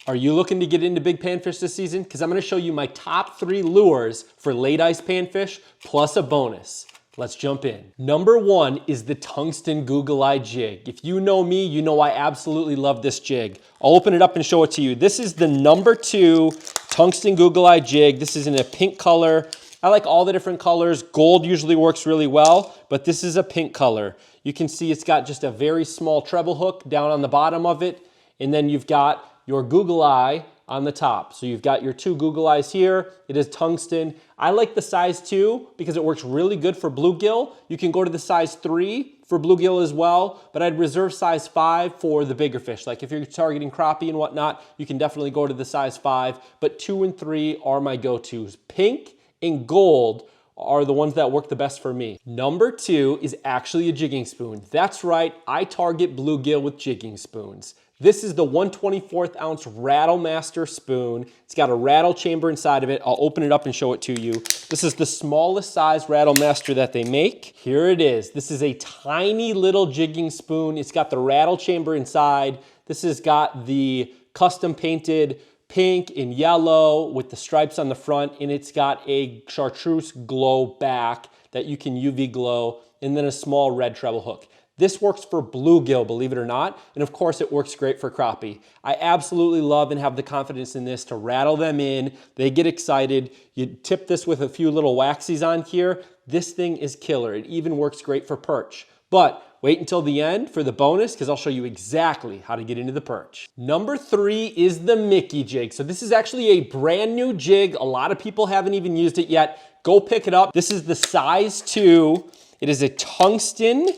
Are you looking to get into big panfish this season? Because I'm going to show you my top 3 lures for late ice panfish plus a bonus. Let's jump in. Number 1 is the Tungsten Google Eye Jig. If you know me, you know I absolutely love this jig. I'll open it up and show it to you. This is the number 2 Tungsten Google Eye Jig. This is in a pink color. I like all the different colors. Gold usually works really well, but this is a pink color. You can see it's got just a very small treble hook down on the bottom of it, and then you've got your Google Eye on the top. So you've got your 2 Google Eyes here. It is tungsten. I like the size 2 because it works really good for bluegill. You can go to the size 3 for bluegill as well, but I'd reserve size 5 for the bigger fish. Like if you're targeting crappie and whatnot, you can definitely go to the size 5, but 2 and 3 are my go-tos. Pink and gold are the ones that work the best for me. Number 2 is actually a jigging spoon. That's right, I target bluegill with jigging spoons. This is the 1/24 ounce Rattle Master spoon. It's got a rattle chamber inside of it. I'll open it up and show it to you. This is the smallest size Rattle Master that they make. Here it is. This is a tiny little jigging spoon. It's got the rattle chamber inside. This has got the custom painted pink and yellow with the stripes on the front, and it's got a chartreuse glow back that you can UV glow, and then a small red treble hook. This works for bluegill, believe it or not, and of course it works great for crappie. I absolutely love and have the confidence in this to rattle them in. They get excited. You tip this with a few little waxies on here. This thing is killer. It even works great for perch. But wait until the end for the bonus because I'll show you exactly how to get into the perch. Number 3 is the Mickey jig. So this is actually a brand new jig. A lot of people haven't even used it yet. Go pick it up. This is the size 2. It is a tungsten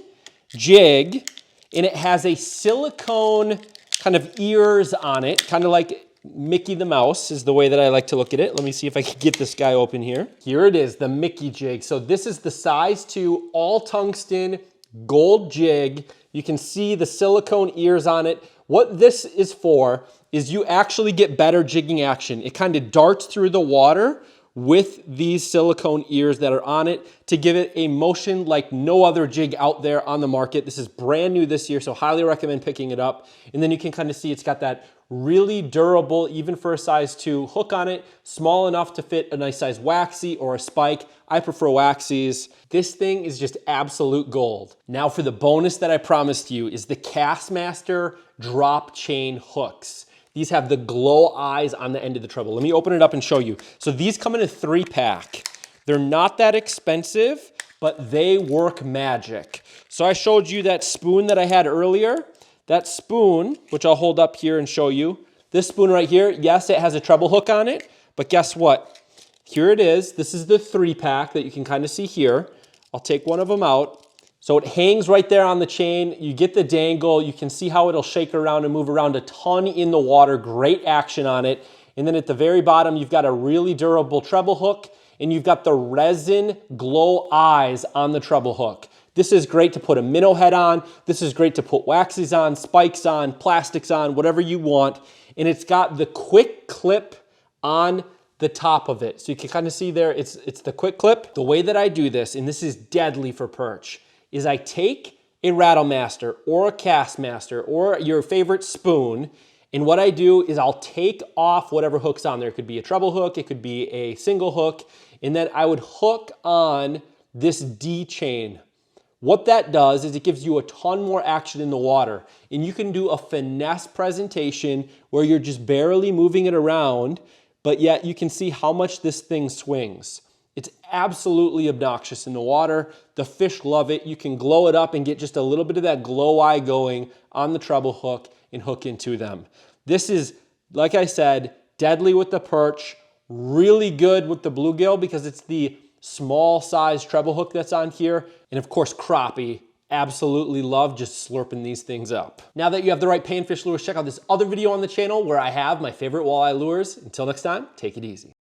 jig, and it has a silicone kind of ears on it, kind of like Mickey the Mouse is the way that I like to look at it. Let me see if I can get this guy open here. Here it is, the Mickey jig. So this is the size 2, all tungsten, gold jig. You can see the silicone ears on it. What this is for is you actually get better jigging action. It kind of darts through the water with these silicone ears that are on it to give it a motion like no other jig out there on the market. This is brand new this year, so highly recommend picking it up. And then you can kind of see it's got that really durable, even for a size 2, hook on it, small enough to fit a nice size waxy or a spike. I prefer waxies. This thing is just absolute gold. Now for the bonus that I promised you is the Castmaster drop chain hooks. These have the glow eyes on the end of the treble. Let me open it up and show you. So these come in a 3-pack. They're not that expensive, but they work magic. So I showed you that spoon that I had earlier. That spoon, which I'll hold up here and show you. This spoon right here, yes, it has a treble hook on it, but guess what? Here it is. This is the 3-pack that you can kind of see here. I'll take one of them out. So it hangs right there on the chain. You get the dangle. You can see how it'll shake around and move around a ton in the water. Great action on it. And then at the very bottom, you've got a really durable treble hook, and you've got the resin glow eyes on the treble hook. This is great to put a minnow head on. This is great to put waxies on, spikes on, plastics on, whatever you want. And it's got the quick clip on the top of it. So you can kind of see there, it's the quick clip. The way that I do this, and this is deadly for perch, is I take a Rattle Master or a Castmaster or your favorite spoon, and what I do is I'll take off whatever hook's on there. It could be a treble hook, it could be a single hook, and then I would hook on this D chain. What that does is it gives you a ton more action in the water, and you can do a finesse presentation where you're just barely moving it around, but yet you can see how much this thing swings. It's absolutely obnoxious in the water. The fish love it. You can glow it up and get just a little bit of that glow eye going on the treble hook and hook into them. This is, like I said, deadly with the perch, really good with the bluegill because it's the small size treble hook that's on here. And of course, crappie, absolutely love just slurping these things up. Now that you have the right panfish lures, check out this other video on the channel where I have my favorite walleye lures. Until next time, take it easy.